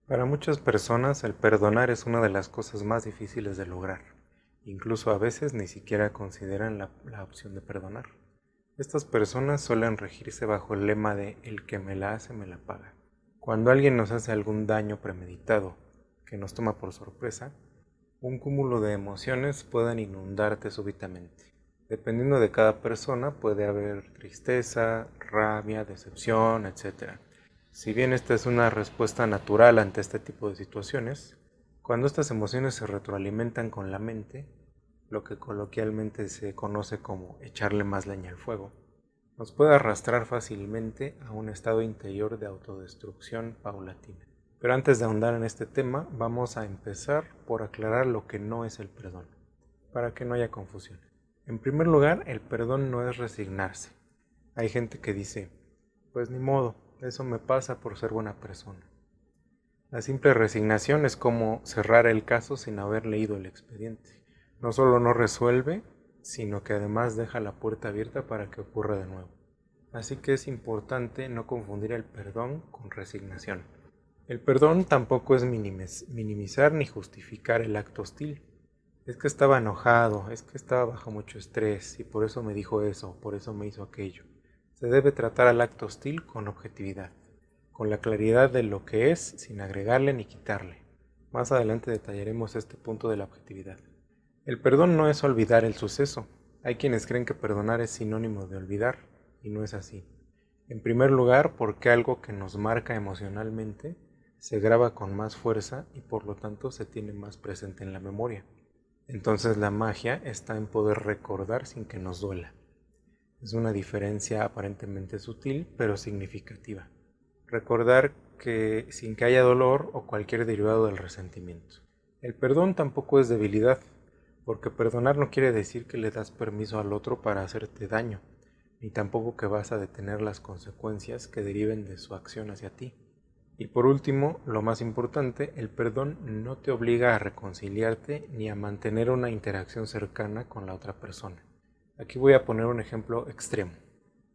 Para muchas personas el perdonar es una de las cosas más difíciles de lograr. Incluso a veces ni siquiera consideran la opción de perdonar. Estas personas suelen regirse bajo el lema de el que me la hace me la paga. Cuando alguien nos hace algún daño premeditado que nos toma por sorpresa, un cúmulo de emociones pueden inundarte súbitamente. Dependiendo de cada persona puede haber tristeza, rabia, decepción, etc. Si bien esta es una respuesta natural ante este tipo de situaciones, cuando estas emociones se retroalimentan con la mente, lo que coloquialmente se conoce como echarle más leña al fuego, nos puede arrastrar fácilmente a un estado interior de autodestrucción paulatina. Pero antes de ahondar en este tema, vamos a empezar por aclarar lo que no es el perdón, para que no haya confusión. En primer lugar, el perdón no es resignarse. Hay gente que dice, pues ni modo, eso me pasa por ser buena persona. La simple resignación es como cerrar el caso sin haber leído el expediente. No solo no resuelve, sino que además deja la puerta abierta para que ocurra de nuevo. Así que es importante no confundir el perdón con resignación. El perdón tampoco es minimizar ni justificar el acto hostil. Es que estaba enojado, es que estaba bajo mucho estrés y por eso me dijo eso, por eso me hizo aquello. Se debe tratar al acto hostil con objetividad, con la claridad de lo que es sin agregarle ni quitarle. Más adelante detallaremos este punto de la objetividad. El perdón no es olvidar el suceso. Hay quienes creen que perdonar es sinónimo de olvidar, y no es así. En primer lugar, porque algo que nos marca emocionalmente se graba con más fuerza y por lo tanto se tiene más presente en la memoria. Entonces la magia está en poder recordar sin que nos duela. Es una diferencia aparentemente sutil, pero significativa. Recordar que sin que haya dolor o cualquier derivado del resentimiento. El perdón tampoco es debilidad, porque perdonar no quiere decir que le das permiso al otro para hacerte daño, ni tampoco que vas a detener las consecuencias que deriven de su acción hacia ti. Y por último, lo más importante, el perdón no te obliga a reconciliarte ni a mantener una interacción cercana con la otra persona. Aquí voy a poner un ejemplo extremo,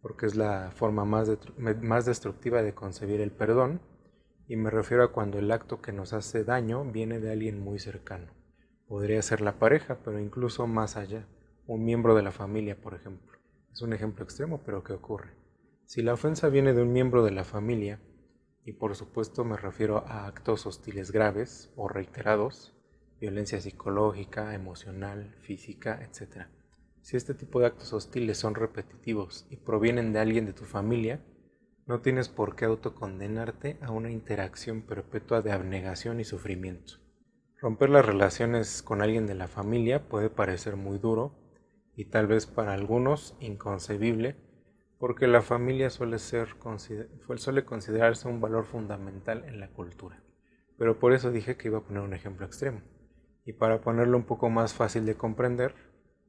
porque es la forma más destructiva de concebir el perdón, y me refiero a cuando el acto que nos hace daño viene de alguien muy cercano. Podría ser la pareja, pero incluso más allá, un miembro de la familia, por ejemplo. Es un ejemplo extremo, pero ¿qué ocurre? Si la ofensa viene de un miembro de la familia, y por supuesto me refiero a actos hostiles graves o reiterados, violencia psicológica, emocional, física, etc. Si este tipo de actos hostiles son repetitivos y provienen de alguien de tu familia, no tienes por qué autocondenarte a una interacción perpetua de abnegación y sufrimiento. Romper las relaciones con alguien de la familia puede parecer muy duro y tal vez para algunos inconcebible, porque la familia suele considerarse un valor fundamental en la cultura. Pero por eso dije que iba a poner un ejemplo extremo. Y para ponerlo un poco más fácil de comprender,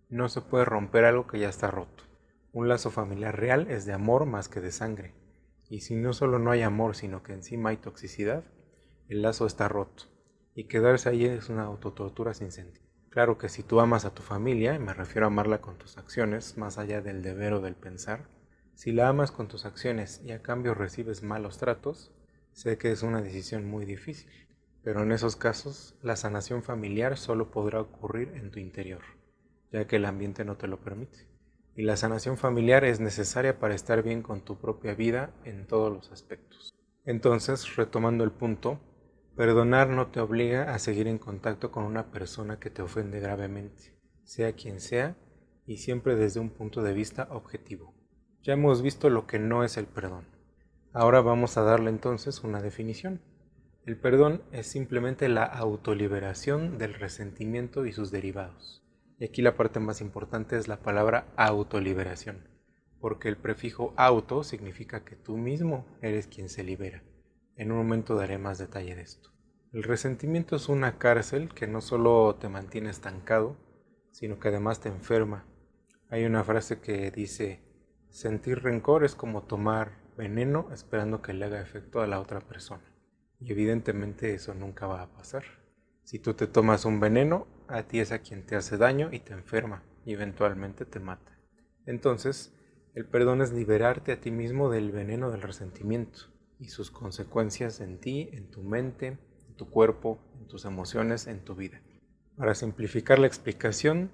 no se puede romper algo que ya está roto. Un lazo familiar real es de amor más que de sangre. Y si no solo no hay amor, sino que encima hay toxicidad, el lazo está roto. Y quedarse ahí es una autotortura sin sentido. Claro que si tú amas a tu familia, y me refiero a amarla con tus acciones, más allá del deber o del pensar, si la amas con tus acciones y a cambio recibes malos tratos, sé que es una decisión muy difícil, pero en esos casos la sanación familiar solo podrá ocurrir en tu interior, ya que el ambiente no te lo permite. Y la sanación familiar es necesaria para estar bien con tu propia vida en todos los aspectos. Entonces, retomando el punto, perdonar no te obliga a seguir en contacto con una persona que te ofende gravemente, sea quien sea, y siempre desde un punto de vista objetivo. Ya hemos visto lo que no es el perdón. Ahora vamos a darle entonces una definición. El perdón es simplemente la autoliberación del resentimiento y sus derivados. Y aquí la parte más importante es la palabra autoliberación, porque el prefijo auto significa que tú mismo eres quien se libera. En un momento daré más detalle de esto. El resentimiento es una cárcel que no solo te mantiene estancado, sino que además te enferma. Hay una frase que dice, sentir rencor es como tomar veneno esperando que le haga efecto a la otra persona. Y evidentemente eso nunca va a pasar. Si tú te tomas un veneno, a ti es a quien te hace daño y te enferma y eventualmente te mata. Entonces, el perdón es liberarte a ti mismo del veneno del resentimiento y sus consecuencias en ti, en tu mente, tu cuerpo, en tus emociones, en tu vida. Para simplificar la explicación,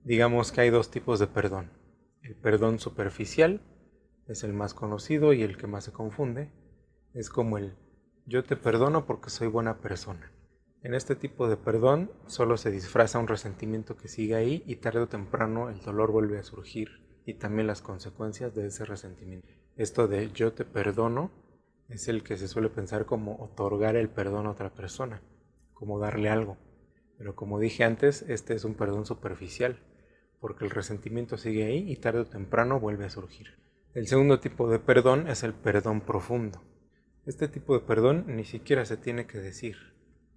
digamos que hay dos tipos de perdón. El perdón superficial es el más conocido y el que más se confunde. Es como el yo te perdono porque soy buena persona. En este tipo de perdón solo se disfraza un resentimiento que sigue ahí y tarde o temprano el dolor vuelve a surgir y también las consecuencias de ese resentimiento. Esto de yo te perdono es el que se suele pensar como otorgar el perdón a otra persona, como darle algo. Pero como dije antes, este es un perdón superficial, porque el resentimiento sigue ahí y tarde o temprano vuelve a surgir. El segundo tipo de perdón es el perdón profundo. Este tipo de perdón ni siquiera se tiene que decir,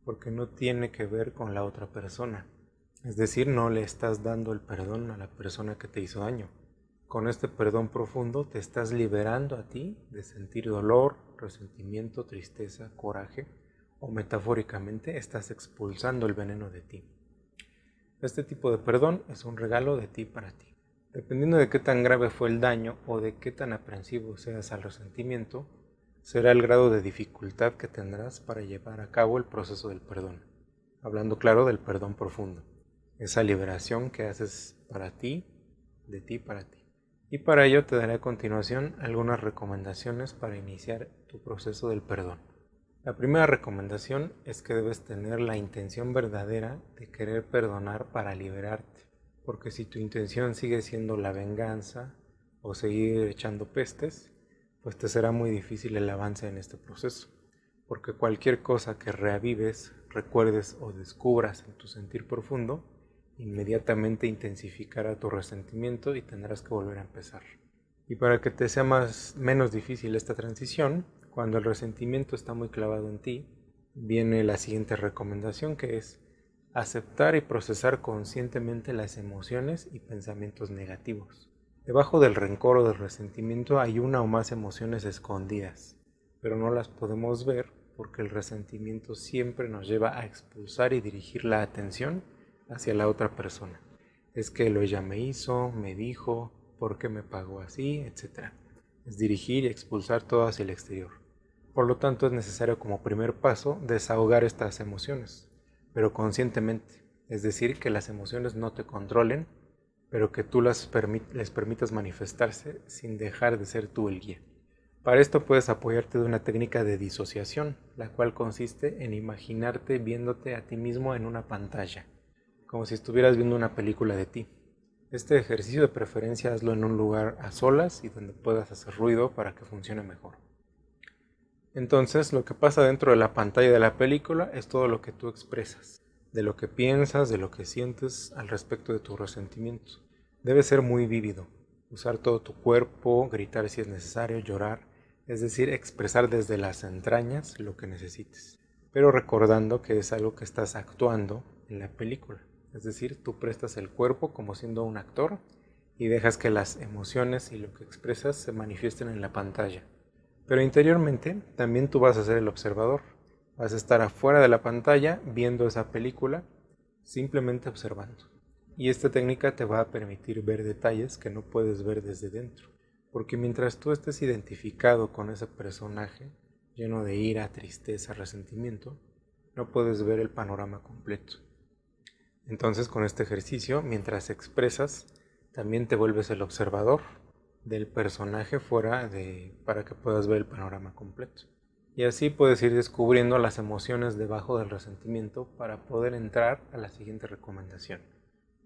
porque no tiene que ver con la otra persona. Es decir, no le estás dando el perdón a la persona que te hizo daño. Con este perdón profundo te estás liberando a ti de sentir dolor, resentimiento, tristeza, coraje, o metafóricamente estás expulsando el veneno de ti. Este tipo de perdón es un regalo de ti para ti. Dependiendo de qué tan grave fue el daño o de qué tan aprensivo seas al resentimiento, será el grado de dificultad que tendrás para llevar a cabo el proceso del perdón. Hablando claro del perdón profundo, esa liberación que haces para ti, de ti para ti. Y para ello te daré a continuación algunas recomendaciones para iniciar tu proceso del perdón. La primera recomendación es que debes tener la intención verdadera de querer perdonar para liberarte, porque si tu intención sigue siendo la venganza o seguir echando pestes, pues te será muy difícil el avance en este proceso, porque cualquier cosa que reavives, recuerdes o descubras en tu sentir profundo, inmediatamente intensificará tu resentimiento y tendrás que volver a empezar. Y para que te sea menos difícil esta transición, cuando el resentimiento está muy clavado en ti, viene la siguiente recomendación, que es aceptar y procesar conscientemente las emociones y pensamientos negativos. Debajo del rencor o del resentimiento hay una o más emociones escondidas, pero no las podemos ver porque el resentimiento siempre nos lleva a expulsar y dirigir la atención hacia la otra persona. Es que ella me hizo, me dijo, por qué me pagó así, etc. Es dirigir y expulsar todo hacia el exterior. Por lo tanto, es necesario como primer paso desahogar estas emociones, pero conscientemente, es decir, que las emociones no te controlen, pero que tú les permitas manifestarse sin dejar de ser tú el guía. Para esto puedes apoyarte de una técnica de disociación, la cual consiste en imaginarte viéndote a ti mismo en una pantalla, como si estuvieras viendo una película de ti. Este ejercicio de preferencia hazlo en un lugar a solas y donde puedas hacer ruido para que funcione mejor. Entonces, lo que pasa dentro de la pantalla de la película es todo lo que tú expresas, de lo que piensas, de lo que sientes al respecto de tu resentimiento. Debe ser muy vívido, usar todo tu cuerpo, gritar si es necesario, llorar, es decir, expresar desde las entrañas lo que necesites, pero recordando que es algo que estás actuando en la película. Es decir, tú prestas el cuerpo como siendo un actor y dejas que las emociones y lo que expresas se manifiesten en la pantalla. Pero interiormente también tú vas a ser el observador. Vas a estar afuera de la pantalla viendo esa película, simplemente observando. Y esta técnica te va a permitir ver detalles que no puedes ver desde dentro. Porque mientras tú estés identificado con ese personaje, lleno de ira, tristeza, resentimiento, no puedes ver el panorama completo. Entonces, con este ejercicio, mientras expresas, también te vuelves el observador del personaje para que puedas ver el panorama completo. Y así puedes ir descubriendo las emociones debajo del resentimiento para poder entrar a la siguiente recomendación.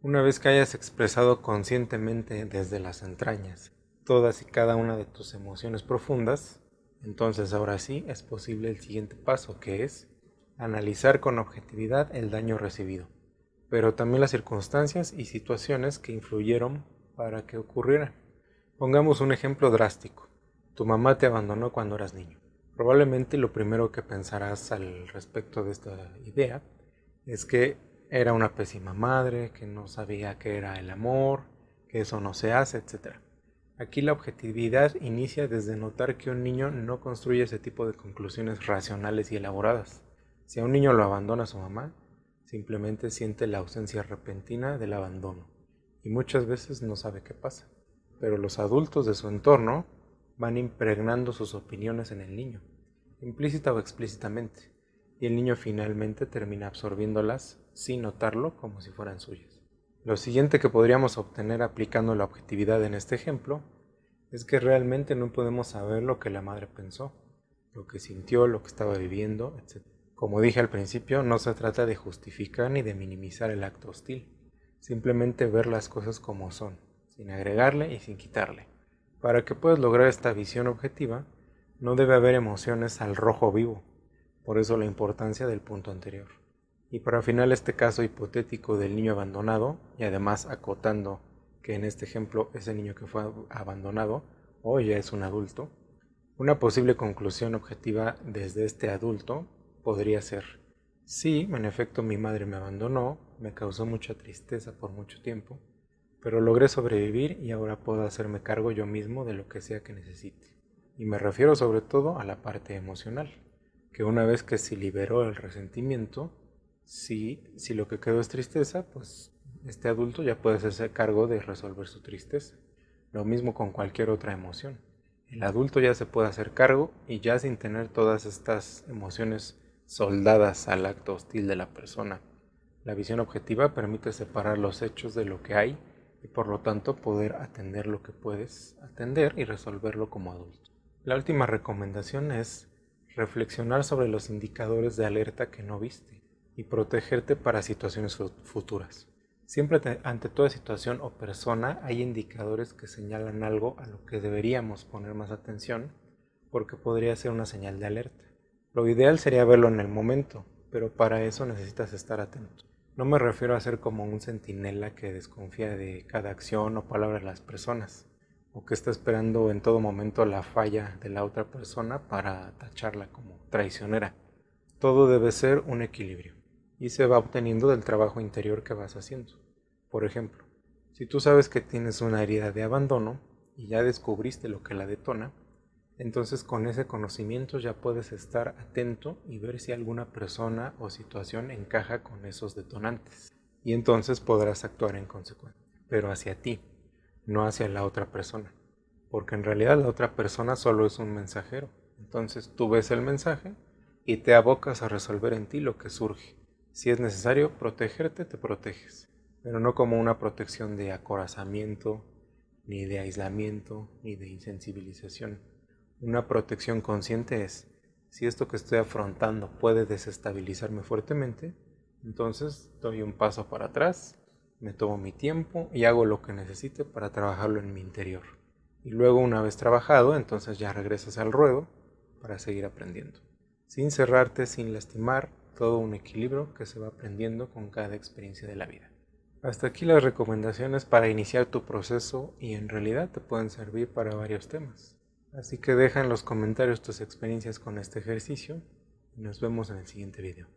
Una vez que hayas expresado conscientemente desde las entrañas todas y cada una de tus emociones profundas, entonces ahora sí es posible el siguiente paso, que es analizar con objetividad el daño recibido, pero también las circunstancias y situaciones que influyeron para que ocurriera. Pongamos un ejemplo drástico. Tu mamá te abandonó cuando eras niño. Probablemente lo primero que pensarás al respecto de esta idea es que era una pésima madre, que no sabía qué era el amor, que eso no se hace, etc. Aquí la objetividad inicia desde notar que un niño no construye ese tipo de conclusiones racionales y elaboradas. Si a un niño lo abandona su mamá, simplemente siente la ausencia repentina del abandono y muchas veces no sabe qué pasa. Pero los adultos de su entorno van impregnando sus opiniones en el niño, implícita o explícitamente, y el niño finalmente termina absorbiéndolas sin notarlo como si fueran suyas. Lo siguiente que podríamos obtener aplicando la objetividad en este ejemplo es que realmente no podemos saber lo que la madre pensó, lo que sintió, lo que estaba viviendo, etc. Como dije al principio, no se trata de justificar ni de minimizar el acto hostil, simplemente ver las cosas como son, sin agregarle y sin quitarle. Para que puedas lograr esta visión objetiva, no debe haber emociones al rojo vivo, por eso la importancia del punto anterior. Y para final este caso hipotético del niño abandonado, y además acotando que en este ejemplo ese niño que fue abandonado hoy ya es un adulto, una posible conclusión objetiva desde este adulto podría ser: sí, en efecto mi madre me abandonó, me causó mucha tristeza por mucho tiempo, pero logré sobrevivir y ahora puedo hacerme cargo yo mismo de lo que sea que necesite. Y me refiero sobre todo a la parte emocional, que una vez que se liberó el resentimiento, si lo que quedó es tristeza, pues este adulto ya puede hacerse cargo de resolver su tristeza. Lo mismo con cualquier otra emoción. El adulto ya se puede hacer cargo y ya sin tener todas estas emociones soldadas al acto hostil de la persona. La visión objetiva permite separar los hechos de lo que hay y por lo tanto poder atender lo que puedes atender y resolverlo como adulto. La última recomendación es reflexionar sobre los indicadores de alerta que no viste y protegerte para situaciones futuras. Siempre ante toda situación o persona hay indicadores que señalan algo a lo que deberíamos poner más atención porque podría ser una señal de alerta. Lo ideal sería verlo en el momento, pero para eso necesitas estar atento. No me refiero a ser como un centinela que desconfía de cada acción o palabra de las personas, o que está esperando en todo momento la falla de la otra persona para tacharla como traicionera. Todo debe ser un equilibrio y se va obteniendo del trabajo interior que vas haciendo. Por ejemplo, si tú sabes que tienes una herida de abandono y ya descubriste lo que la detona, entonces con ese conocimiento ya puedes estar atento y ver si alguna persona o situación encaja con esos detonantes. Y entonces podrás actuar en consecuencia, pero hacia ti, no hacia la otra persona. Porque en realidad la otra persona solo es un mensajero. Entonces tú ves el mensaje y te abocas a resolver en ti lo que surge. Si es necesario protegerte, te proteges, pero no como una protección de acorazamiento, ni de aislamiento, ni de insensibilización. Una protección consciente es: si esto que estoy afrontando puede desestabilizarme fuertemente, entonces doy un paso para atrás, me tomo mi tiempo y hago lo que necesite para trabajarlo en mi interior. Y luego, una vez trabajado, entonces ya regresas al ruedo para seguir aprendiendo. Sin cerrarte, sin lastimar, todo un equilibrio que se va aprendiendo con cada experiencia de la vida. Hasta aquí las recomendaciones para iniciar tu proceso y en realidad te pueden servir para varios temas. Así que deja en los comentarios tus experiencias con este ejercicio y nos vemos en el siguiente video.